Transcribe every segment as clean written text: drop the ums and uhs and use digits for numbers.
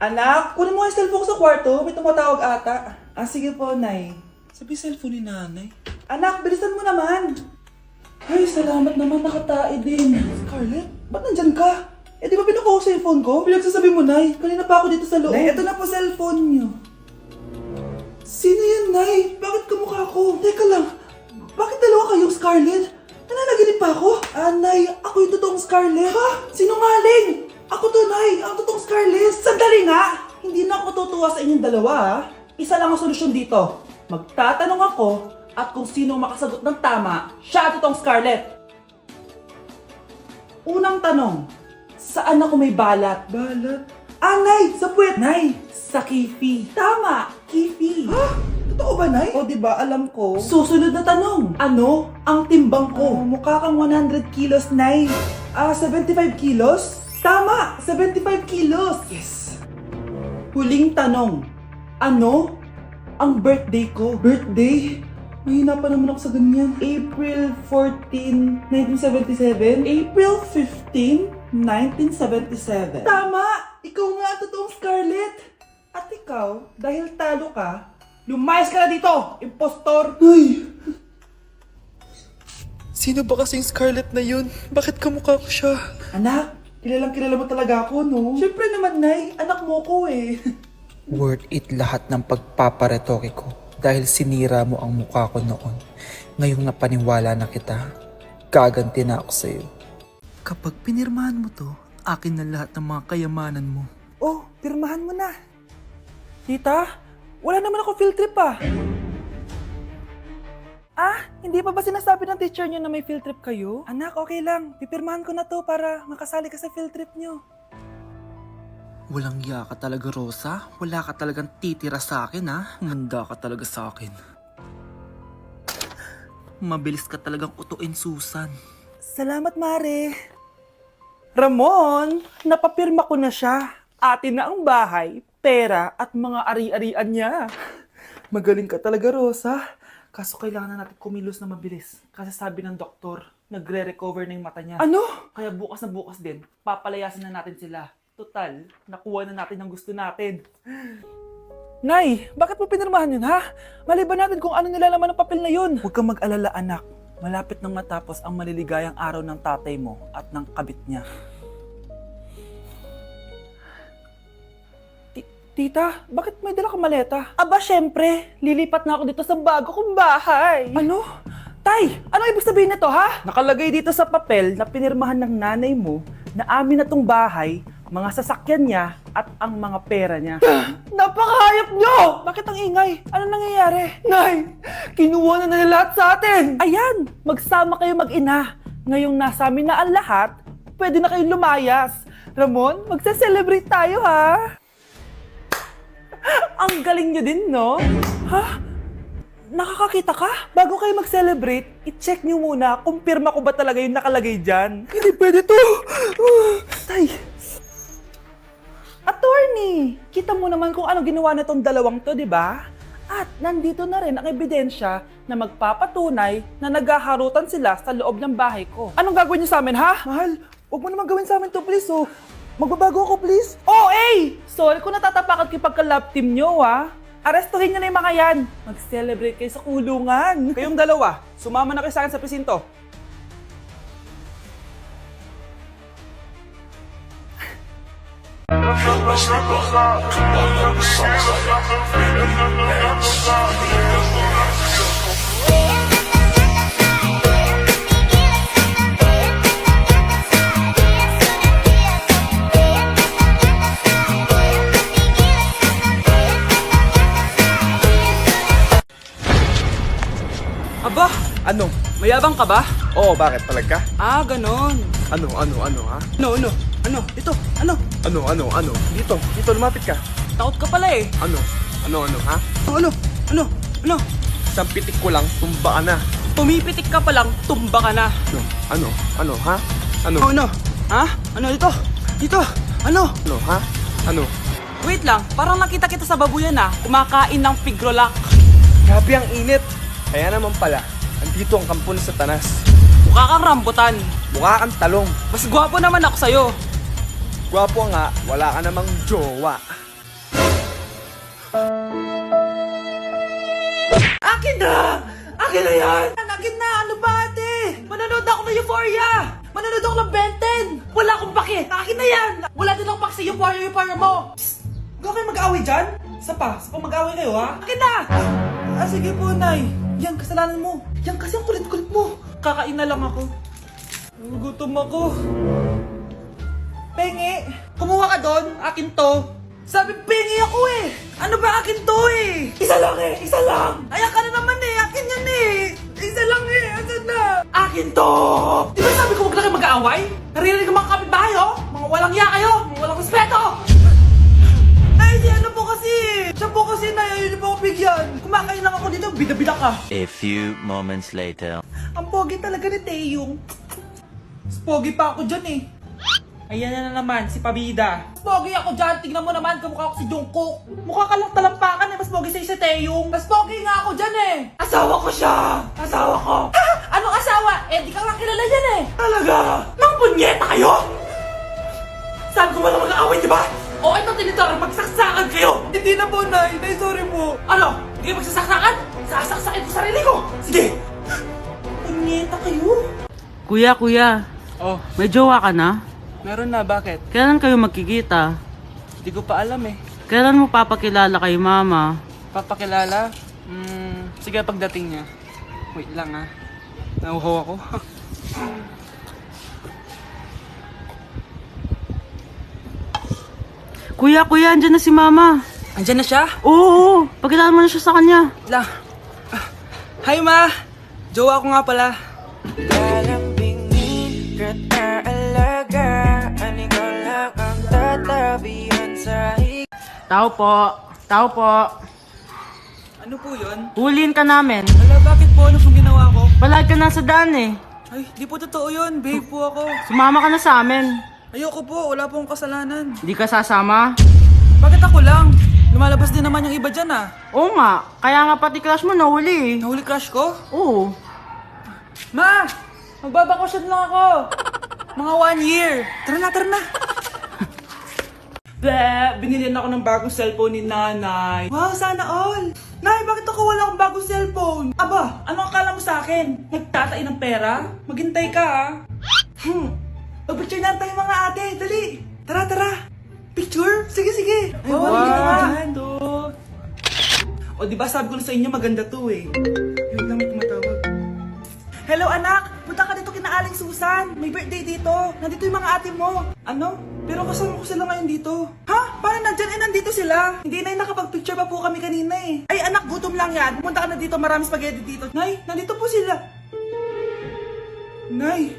Anak, kunin mo yung cellphone ko sa kwarto. May tumatawag ata. Ah, sige po, Nay. Sabi cellphone ni nanay. Anak, bilisan mo naman. Ay, salamat naman. Nakatae din. Scarlett, ba't nandyan ka? Eh, di ba pinukuha ko sa cellphone ko? Pinagsasabi mo, Nay. Kanina pa ako dito sa loob. Nay, eto na po cellphone niyo. Sino yan, Nay? Bakit kamukha ko? Teka lang. Bakit dalawa kayong Scarlett? Nananaginip pa ako? Ah, Nay, ako yung totoong Scarlett. Ha? Sinungaling! Ako to, Nay. Ang totoong Scarlett. Sandali nga! Hindi na ako tutuwa sa inyong dalawa, ha? Isa lang ang solusyon dito. Magtatanong ako at kung sino makasagot ng tama, siya ang totoong Scarlett. Unang tanong, saan ako may balat? Balat? Ah, Nay! Sa puwet! Nay! Sa kifi. Tama! Kifi. Ha? Totoo ba, Nay? O, diba? Alam ko. Susunod na tanong. Ano ang timbang ko? Mukha kang 100 kilos, Nay. 75 kilos? Tama! 75 kilos! Yes! Huling tanong. Ano ang birthday ko? Birthday? Mahina pa naman ako sa ganyan. April 14, 1977? April 15, 1977. Tama! Ikaw nga ang totoong Scarlett! At ikaw, dahil talo ka, lumayas ka na dito! Impostor! Ay! Sino ba kasing Scarlett na yun? Bakit kamukha ko siya? Anak, kilalang kilala mo talaga ako, no? Siyempre naman, Nay. Anak mo ko eh. Worth it lahat ng pagpaparetoke ko dahil sinira mo ang mukha ko noon. Ngayong napaniwala na kita, gaganti na ako sa'yo. Kapag pinirmahan mo to, akin na lahat ng mga kayamanan mo. Oh, pirmahan mo na. Tita, wala naman ako field trip ah. Ah, hindi pa ba sinasabi ng teacher niyo na may field trip kayo? Anak, okay lang. Pipirmahan ko na to para makasali ka sa field trip niyo. Walang iya ka talaga, Rosa. Wala ka talagang titira sa akin, ha? Manda ka talaga sa akin. Mabilis ka talagang utuin, Susan. Salamat, Mare. Ramon, napapirma ko na siya. Atin na ang bahay, pera at mga ari-arian niya. Magaling ka talaga, Rosa. Kaso kailangan na natin kumilos na mabilis. Kasi sabi ng doktor, nagre-recover na yung mata niya. Ano? Kaya bukas na bukas din, papalayasin na natin sila. Total, nakuha na natin ang gusto natin. Nay, bakit mo pinirmahan yun, ha? Maliban natin kung ano nilalaman ng papel na yun. Huwag kang mag-alala, anak. Malapit nang matapos ang maliligayang araw ng tatay mo at ng kabit niya. Tita, bakit may dala kang maleta? Aba, syempre. Lilipat na ako dito sa bago kong bahay. Ano? Tay, ano ibig sabihin nito, ha? Nakalagay dito sa papel na pinirmahan ng nanay mo na amin na tong bahay, mga sasakyan niya at ang mga pera niya. Napakahayop nyo! Bakit ang ingay? Ano nangyayari? Nay, kinuha na nila lahat sa atin! Ayan, magsama kayo mag-ina. Ngayong nasa amin na ang lahat, pwede na kayong lumayas. Ramon, magse-celebrate tayo, ha? Ang galing nyo din, no? Ha? Nakakakita ka? Bago kayo mag-celebrate, i-check nyo muna kung pirma ko ba talaga yung nakalagay dyan. Hindi pwede to! Tay! Attorney! Kita mo naman kung ano ginawa na tong dalawang to, di ba? At nandito na rin ang ebidensya na magpapatunay na naghaharutan sila sa loob ng bahay ko. Anong gagawin niyo sa amin, ha? Mahal, huwag mo naman gawin sa amin to, please, oh. Magbabago ako, please. Oh, eh! Sorry kung natatapakan kayo pagka-love team nyo, ha? Arestuhin nyo na yung mga yan. Mag-celebrate kayo sa kulungan. Kayong dalawa, sumama na kayo sa akin sa presinto. Aba, Ano? mayabang ka ba? Oo, bakit? Talaga? Ah, ganon. Ano, ha? Ano? Ito, ano? Ano? Dito, lumapit ka. Takot ka pala eh. Ano, ha? Ano? Isang pitik ko lang, tumba ka na. Pumipitik ka pa lang, tumba ka na. Ano, ha? Ano? Ano? Ha? Ano dito? Dito? Ano? Ano, ha? Ano? Wait lang, parang nakita kita sa babuyan ah. Kumakain ng pigrolak. Grabe ang init. Kaya naman pala, andito ang kampo ng Satanas. Mukha kang rambutan. Mukha kang talong. Mas gwapo naman ako sa'yo. Gwapo nga, wala ka namang jowa. Akin na! Akin na yan! Akin na! Ano ba ate? Manonood ako ng Euphoria! Manonood ako ng Ben 10! Wala akong pake! Akin na yan! Wala din akong pake sa Euphoria mo! Psst! Huwag kayo mag-away dyan? Sa pa mag-away kayo ha? Akin na! Sige po, Nay. Yan, kasalanan mo. Yan kasi ang kulit-kulit mo. Kakain na lang ako. Gutom ako. Pengi! Kumuha ka doon! Akin to! Sabi, pengi ako eh! Ano ba akin to eh? Isa lang eh! Isa lang! Ayan ka na naman eh! Akin yan eh! Isa lang eh! Asan na? Akin to! Di ba sabi ko huwag na kayo mag-aaway? Narinig ang mga kapitbahay oh! Mga walang iya kayo! Mga walang respeto! Ay, si ano po kasi! Siya po kasi na yun po ako bigyan! Kumakain lang ako dito, bida-bida ka! A few moments later. Ang pogi talaga ni Taeyong. Mas pogi pa ako dyan eh. Ayan na naman, si Pabida. Mas pogi ako dyan, tignan mo naman, kamukha ako si Jungkook. Mukha ka lang talampakan eh, mas pogi sa'yo si Taeyong. Mas pogi nga ako dyan eh. Asawa ko siya! Asawa ko! Ha? Anong asawa? Eh, di ka lang kilala yan eh. Talaga? Mga punyeta kayo? Saan ko ba na mag-aaway, di ba? O, ito tinitara, magsaksakan kayo! Hindi na po, Nay. Nay, sorry po. Ano? Hindi kayo magsasaksakan? Sasaksakin ko sarili ko! Sige! Punyeta kayo? Kuya, Oh, may jowa ka na? meron na. Bakit? Kailan kayo magkikita? Hindi ko pa alam eh. Kailan mo papakilala kay mama? Papakilala? Sige, pagdating niya. Wait lang ah. Nauhaw ako. Kuya, andyan na si mama. Andyan na siya? Oo, pakilala mo na siya sa kanya. Wait lang. Hi ma! Jowa ko nga pala. Kalambingin kata alaga Ang ikaw lang ang tatabihan sa Tao po. Ano po yun? Huliin ka namin. Wala, bakit po? Ano pong ginawa ko? Palag ka na sa daan eh. Ay, di po totoo yun. Babe po ako. Sumama ka na sa amin. Ayoko po. Wala pong kasalanan. Di ka sasama? Bakit ako lang? Lumalabas din naman yung iba dyan ah. Oo nga, kaya nga pati crush mo nahuli eh. Nahuli crush ko? Oo. Ma! Magbabakasyon lang ako. Mga 1 year. Tara na. Binilihan ako ng bagong cellphone ni nanay. Wow, sana all! Nay, bakit ako wala akong bagong cellphone? Aba, ano akala mo sa akin? Nagtatay ng pera? Maghintay ka ah. Picture na tayo mga ate, dali! Tara! Picture? Sige! Ay, wow! O, di ba sabi ko na sa inyo maganda to eh. Yun lang, may tumatawag. Hello anak! Punta ka dito kina Aling Susan! May birthday dito! Nandito yung mga ate mo! Ano? Pero kasama ko sila ngayon dito. Ha? Paano nandyan? Nandito sila! Hindi na nakapag-picture pa po kami kanina eh. Ay anak, gutom lang yan. Pumunta ka na dito, marami spaghetti dito. Nay, nandito po sila. Nay!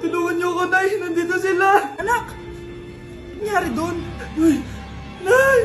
Tulungan niyo ako, Nay! Nandito sila! Anak! Ano nangyari doon? Nay!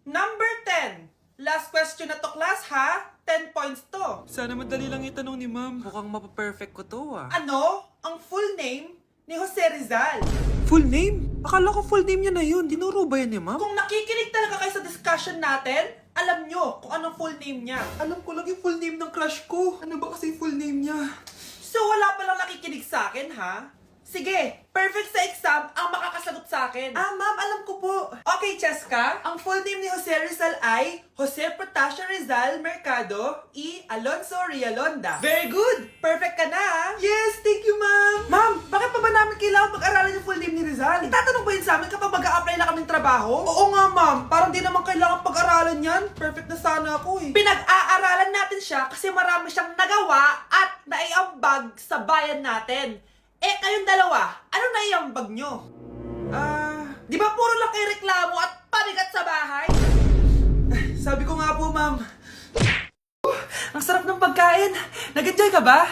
Number 10. Last question na to, class, ha? 10 points to. Sana madali lang itanong ni ma'am. Mukhang mapaperfect ko to ah. Ano ang full name ni Jose Rizal? Full name? Akala ko full name niya na yun. Dinuro ba yan ni ma'am? Kung nakikinig talaga kayo sa discussion natin, alam nyo kung anong full name niya. Alam ko lang yung full name ng crush ko. Ano ba kasi yung full name niya? So wala palang nakikinig sa akin, ha? Sige, perfect sa exam ang makakasagot sa akin. Ah, ma'am, alam ko po. Okay, Cheska, ang full name ni Jose Rizal ay Jose Protasio Rizal Mercado y Alonso Rialonda. Very good! Perfect ka na, ha? Yes, thank you, ma'am. Ma'am, bakit pa ba namin kailangan pag-aralan yung full name ni Rizal? Itatanong ba yun sa amin kapag mag-a-apply na kaming trabaho? Oo nga, ma'am. Parang di naman kailangan pag-aralan yan. Perfect na sana ako eh. Pinag-aaralan natin siya kasi marami siyang nagawa at naiambag sa bayan natin. Eh, kayong dalawa, ano naiambag nyo? Di ba puro lang kayo reklamo at pabigat sa bahay? Sabi ko nga po, ma'am. Ang sarap ng pagkain. Nag-enjoy ka ba?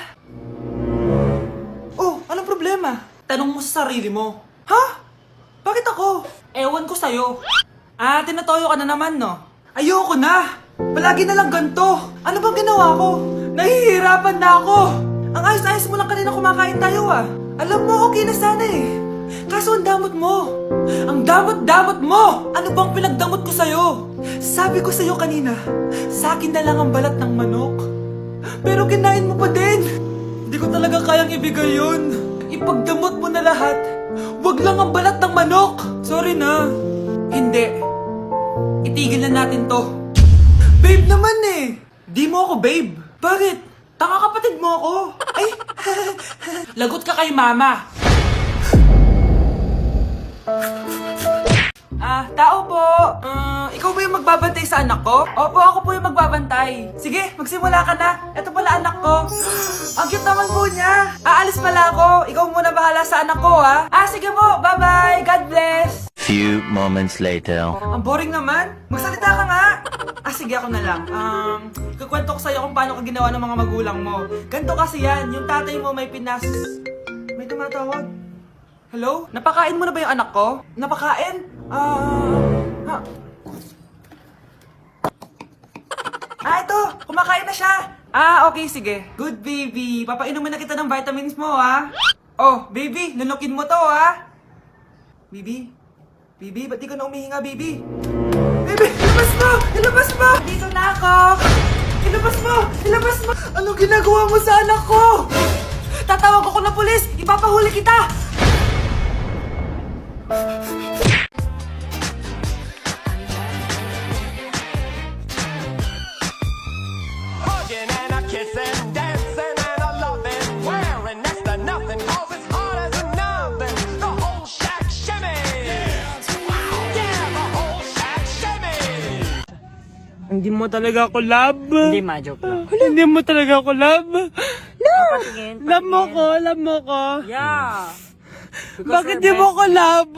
Oh, anong problema? Tanong mo sa sarili mo. Ha? Bakit ako? Ewan ko sa'yo. Tinatoyo ka na naman, no? Ayoko na. Palagi na lang ganito. Ano bang ginawa ko? Nahihirapan na ako. Ang ayos-ayos mo lang kanina kumakain tayo ah. Alam mo, okay na sana eh. Kaso ang damot mo. Ang damot-damot mo! Ano bang pinagdamot ko sa'yo? Sabi ko sa'yo kanina, sa akin na lang ang balat ng manok. Pero kinain mo pa din. Hindi ko talaga kayang ibigay yun. Ipagdamot mo na lahat. Wag lang ang balat ng manok. Sorry na. Hindi. Itigil na natin to. Babe naman eh. Di mo ako babe. Bakit? Tanga kapatid mo ako. Ay. Lagot ka kay mama. Tao po. Ikaw ba yung magbabantay sa anak ko? Opo, ako po yung magbabantay. Sige, magsimula ka na. Ito pala anak ko. Ang cute naman po niya. Aalis pala ako. Ikaw muna bahala sa anak ko, ha? Sige po. Bye-bye. God bless. Few moments later. Ang boring naman. Magsalita ka nga. Sige, ako na lang. Kukwento ko sa'yo kung paano ka ginawa ng mga magulang mo. Ganto kasi yan. Yung tatay mo may May tumatawag. Hello? Napakain mo na ba yung anak ko? Napakain? Ito! Kumakain na siya! Okay, sige. Good, baby. Papainumin na kita ng vitamins mo, ha? Oh, baby, lunukin mo to, ha? Baby? Baby, ba't di ka na umihinga, baby? Baby, ilabas mo! Ilabas mo! Dito na ako! Ilabas mo! Ilabas mo! Anong ginagawa mo sa anak ko? Tatawag ako ng pulis! Ipapahuli kita! Hugging and a kissing, dancing and a loving, wearing next to nothing, cause it's hard as a nothing. The whole shack shimmy. Yeah, the whole shack shimmy. Hindi mo talaga ako love. Hindi, ma-joke lang. Hindi mo talaga ako love. Patingin, Love mo ko, love mo ko. Yeah. Bakit di mo ko love?